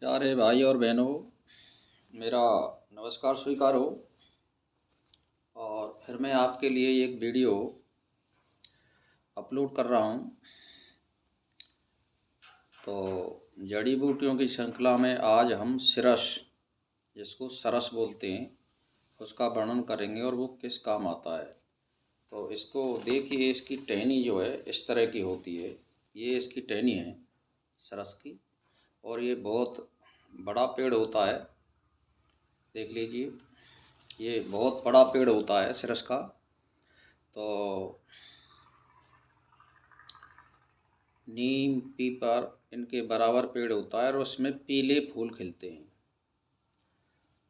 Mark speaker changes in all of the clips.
Speaker 1: प्यारे भाई और बहनों, मेरा नमस्कार स्वीकार हो। और फिर मैं आपके लिए एक वीडियो अपलोड कर रहा हूँ। तो जड़ी बूटियों की श्रृंखला में आज हम सिरस, जिसको सरस बोलते हैं, उसका वर्णन करेंगे और वो किस काम आता है। तो इसको देखिए, इसकी टहनी जो है इस तरह की होती है। ये इसकी टहनी है सरस की, और ये बहुत बड़ा पेड़ होता है। देख लीजिए, ये बहुत बड़ा पेड़ होता है सिरस का। तो नीम, पीपल इनके बराबर पेड़ होता है और उसमें पीले फूल खिलते हैं।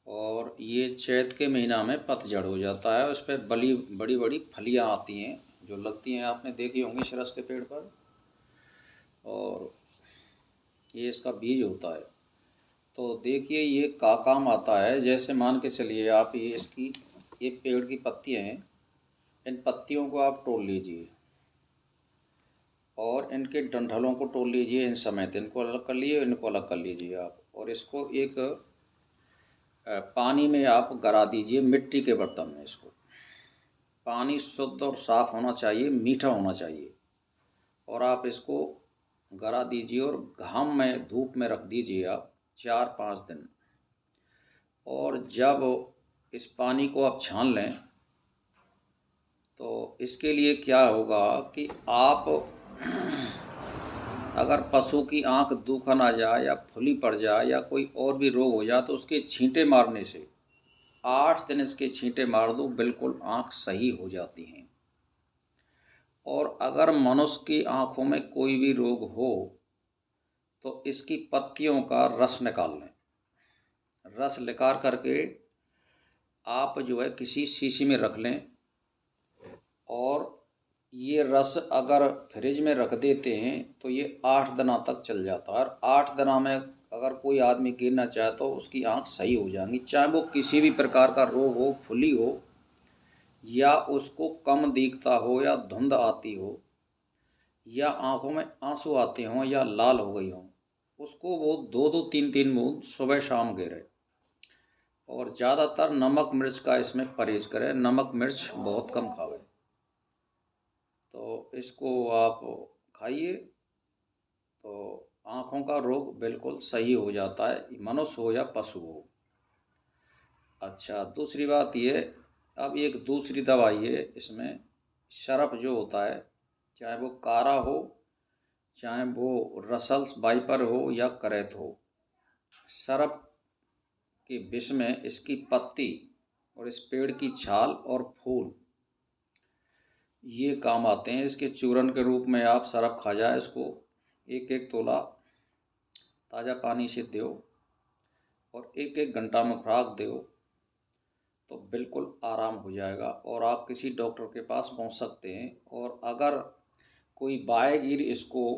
Speaker 1: और ये चैत के महीना में पतझड़ हो जाता है। उस पर बड़ी बड़ी बड़ी फलियाँ आती हैं जो लगती हैं, आपने देखी होंगी सिरस के पेड़ पर। और ये इसका बीज होता है। तो देखिए, ये का काम आता है। जैसे मान के चलिए आप, ये पेड़ की पत्तियाँ हैं। इन पत्तियों को आप तोड़ लीजिए और इनके डंठलों को तोड़ लीजिए। इन समेत इनको अलग कर लीजिए, इनको अलग कर लीजिए आप। और इसको एक पानी में आप गरा दीजिए, मिट्टी के बर्तन में। इसको पानी शुद्ध और साफ़ होना चाहिए, मीठा होना चाहिए। और आप इसको गरा दीजिए और घाम में, धूप में रख दीजिए आप 4-5 दिन। और जब इस पानी को आप छान लें, तो इसके लिए क्या होगा कि आप अगर पशु की आंख दुखन आ जाए या फुली पड़ जाए या कोई और भी रोग हो जाए, तो उसके छींटे मारने से 8 दिन इसके छींटे मार दो, बिल्कुल आंख सही हो जाती हैं। और अगर मनुष्य की आंखों में कोई भी रोग हो तो इसकी पत्तियों का रस निकाल लें। रस निकाल करके आप जो है किसी शीशी में रख लें। और ये रस अगर फ्रिज में रख देते हैं तो ये 8 दिनों तक चल जाता है। और 8 दिनों में अगर कोई आदमी गिरना चाहे तो उसकी आंख सही हो जाएंगी, चाहे वो किसी भी प्रकार का रोग हो, फुली हो, या उसको कम दिखता हो, या धुंध आती हो, या आंखों में आंसू आते हों, या लाल हो गई हों। उसको वो 2-2 3-3 बूंद सुबह शाम गिरे। और ज़्यादातर नमक मिर्च का इसमें परहेज करें, नमक मिर्च बहुत कम खावे। तो इसको आप खाइए तो आँखों का रोग बिल्कुल सही हो जाता है, मनुष्य हो या पशु हो। अच्छा, दूसरी बात ये, अब एक दूसरी दवाई है इसमें। शरफ जो होता है, चाहे वो कारा हो, चाहे वो रसल्स वाइपर हो या करैत हो, शरफ के विष में इसकी पत्ती और इस पेड़ की छाल और फूल ये काम आते हैं। इसके चूर्ण के रूप में आप शरफ खा जाए, इसको 1-1 तोला ताज़ा पानी से दो और 1-1 घंटा में खुराक दो, तो बिल्कुल आराम हो जाएगा। और आप किसी डॉक्टर के पास पहुंच सकते हैं। और अगर कोई बाएगिर इसको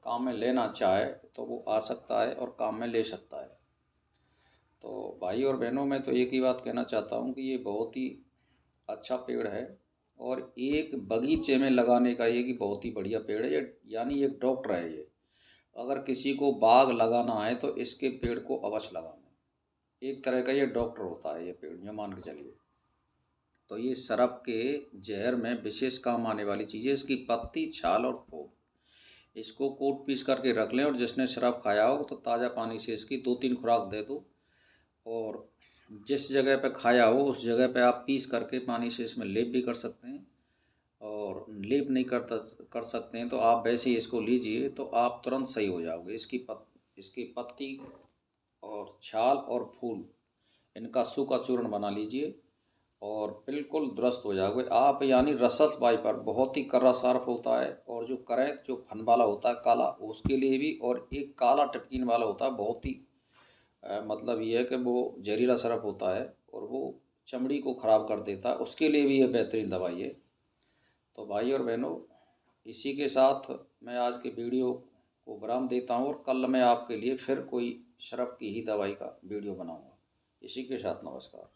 Speaker 1: काम में लेना चाहे तो वो आ सकता है और काम में ले सकता है। तो भाई और बहनों, मैं तो एक ही बात कहना चाहता हूँ कि ये बहुत ही अच्छा पेड़ है। और एक बगीचे में लगाने का ये कि बहुत ही बढ़िया पेड़ है ये, यानी एक डॉक्टर है ये। अगर किसी को बाग लगाना है तो इसके पेड़ को अवश्य लगाना। एक तरह का ये डॉक्टर होता है ये पेड़, जो मान के चलिए। तो ये शरफ के जहर में विशेष काम आने वाली चीज़ है। इसकी पत्ती, छाल और फूल, इसको कूट पीस करके रख लें। और जिसने शराब खाया हो तो ताज़ा पानी से इसकी 2-3 खुराक दे दो। और जिस जगह पे खाया हो उस जगह पे आप पीस करके पानी से इसमें लेप भी कर सकते हैं। और लेप नहीं कर सकते हैं तो आप वैसे ही इसको लीजिए, तो आप तुरंत सही हो जाओगे। इसकी पत्ती और छाल और फूल, इनका सूखा चूर्ण बना लीजिए और बिल्कुल दुरुस्त हो जाओगे आप। यानी रसस वाइपर बहुत ही कड़ा सार्फ होता है। और जो करैत, जो फन वाला होता है काला, उसके लिए भी। और एक काला टपकीन वाला होता है, बहुत ही मतलब ये है कि वो जहरीला सरफ होता है और वो चमड़ी को ख़राब कर देता है, उसके लिए भी ये बेहतरीन दवाई है। तो भाई और बहनों, इसी के साथ मैं आज के वीडियो को विराम देता हूँ। और कल मैं आपके लिए फिर कोई शरफ की ही दवाई का वीडियो बनाऊँगा। इसी के साथ नमस्कार।